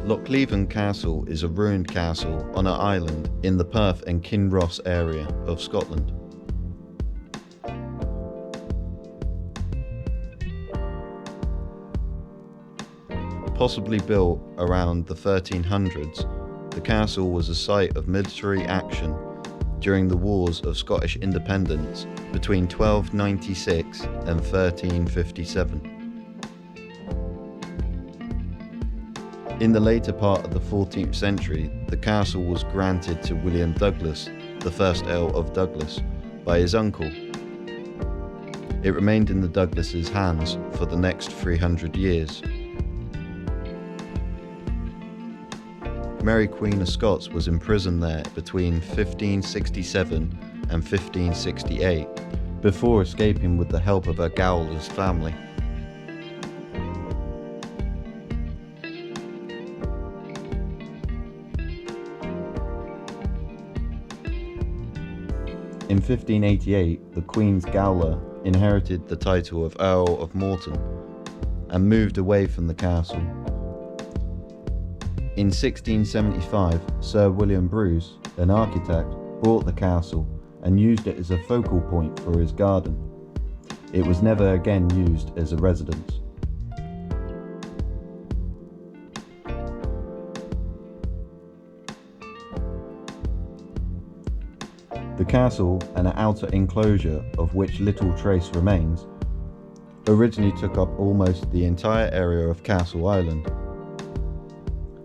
Lochleven Castle is a ruined castle on an island in the Perth and Kinross area of Scotland. Possibly built around the 1300s, the castle was a site of military action during the Wars of Scottish Independence between 1296 and 1357. In the later part of the 14th century, the castle was granted to William Douglas, the first Earl of Douglas, by his uncle. It remained in the Douglases' hands for the next 300 years. Mary Queen of Scots was imprisoned there between 1567 and 1568, before escaping with the help of her Gowlers family. In 1588, the Queen's Gowler inherited the title of Earl of Morton and moved away from the castle. In 1675, Sir William Bruce, an architect, bought the castle and used it as a focal point for his garden. It was never again used as a residence. The castle and an outer enclosure, of which little trace remains, originally took up almost the entire area of Castle Island.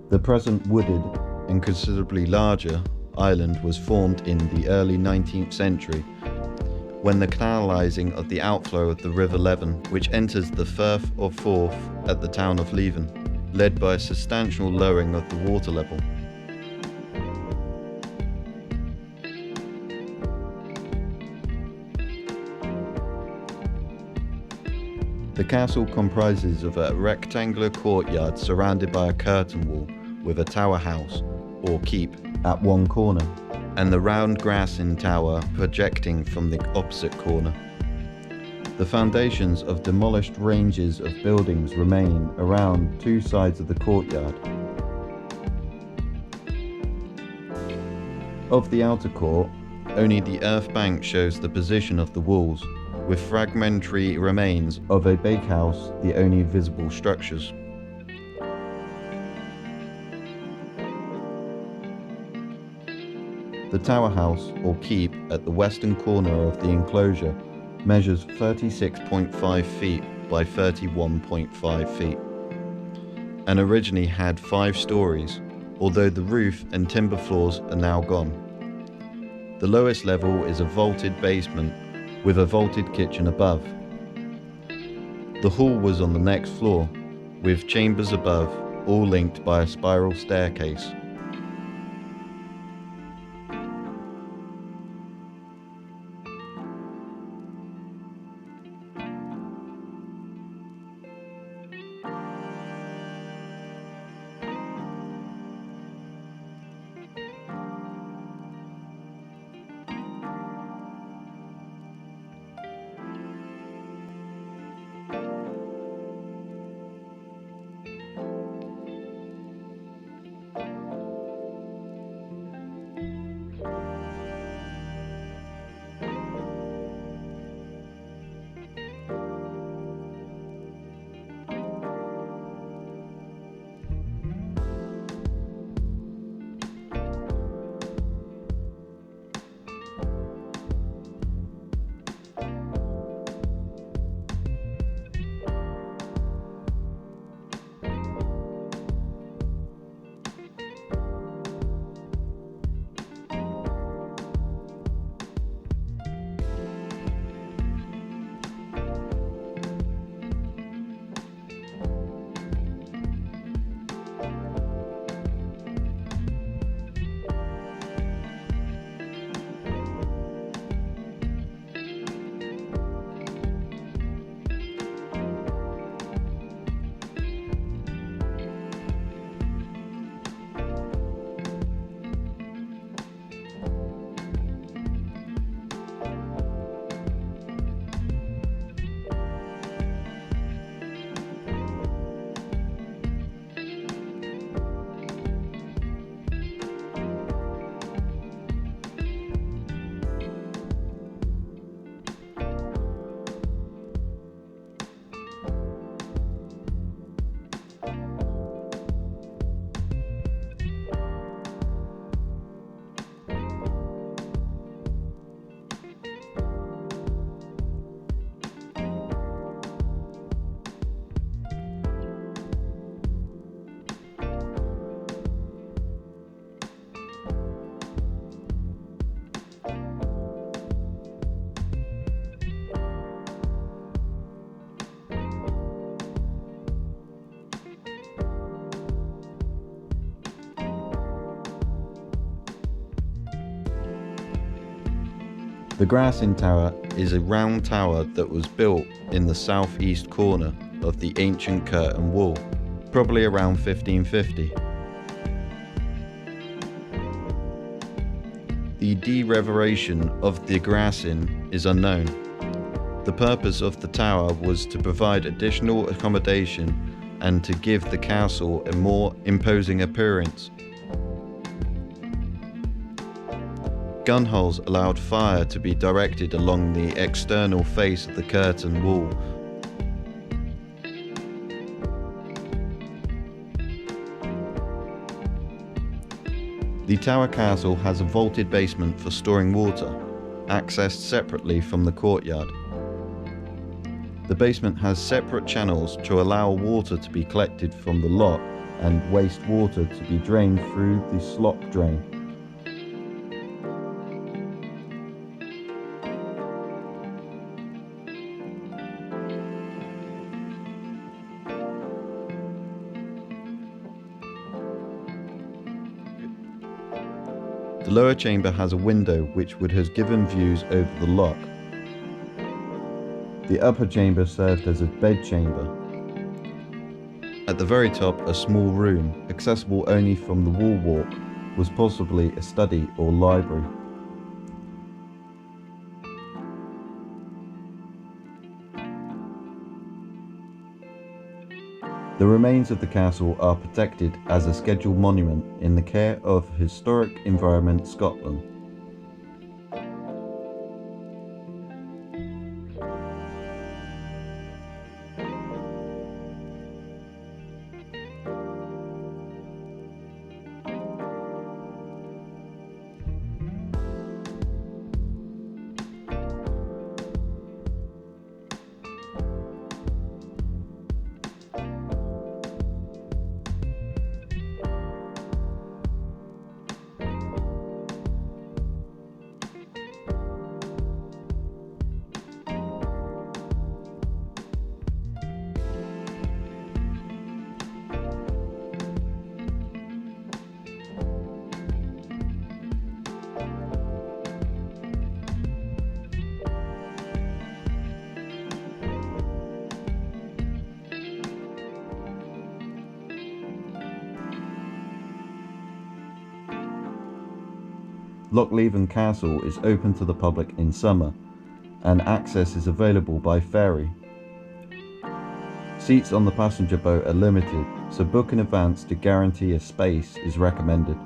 The present wooded and considerably larger island was formed in the early 19th century when the canalising of the outflow of the River Leven, which enters the Firth of Forth at the town of Leven, led by a substantial lowering of the water level. The castle comprises of a rectangular courtyard surrounded by a curtain wall with a tower house, or keep, at one corner, and the round Glassin Tower projecting from the opposite corner. The foundations of demolished ranges of buildings remain around two sides of the courtyard. Of the outer court, only the earth bank shows the position of the walls, with fragmentary remains of a bakehouse the only visible structures. The tower house, or keep, at the western corner of the enclosure measures 36.5 feet by 31.5 feet, and originally had 5 stories, although the roof and timber floors are now gone. The lowest level is a vaulted basement with a vaulted kitchen above. The hall was on the next floor, with chambers above, all linked by a spiral staircase. The Glassin Tower is a round tower that was built in the southeast corner of the ancient curtain wall, probably around 1550. The de-reveration of the Glassin is unknown. The purpose of the tower was to provide additional accommodation and to give the castle a more imposing appearance. Gun holes allowed fire to be directed along the external face of the curtain wall. The tower castle has a vaulted basement for storing water, accessed separately from the courtyard. The basement has separate channels to allow water to be collected from the loch and wastewater to be drained through the slop drain. The lower chamber has a window which would have given views over the loch. The upper chamber served as a bedchamber. At the very top, a small room, accessible only from the wall walk, was possibly a study or library. The remains of the castle are protected as a scheduled monument in the care of Historic Environment Scotland. Lochleven Castle is open to the public in summer, and access is available by ferry. Seats on the passenger boat are limited, so book in advance to guarantee a space is recommended.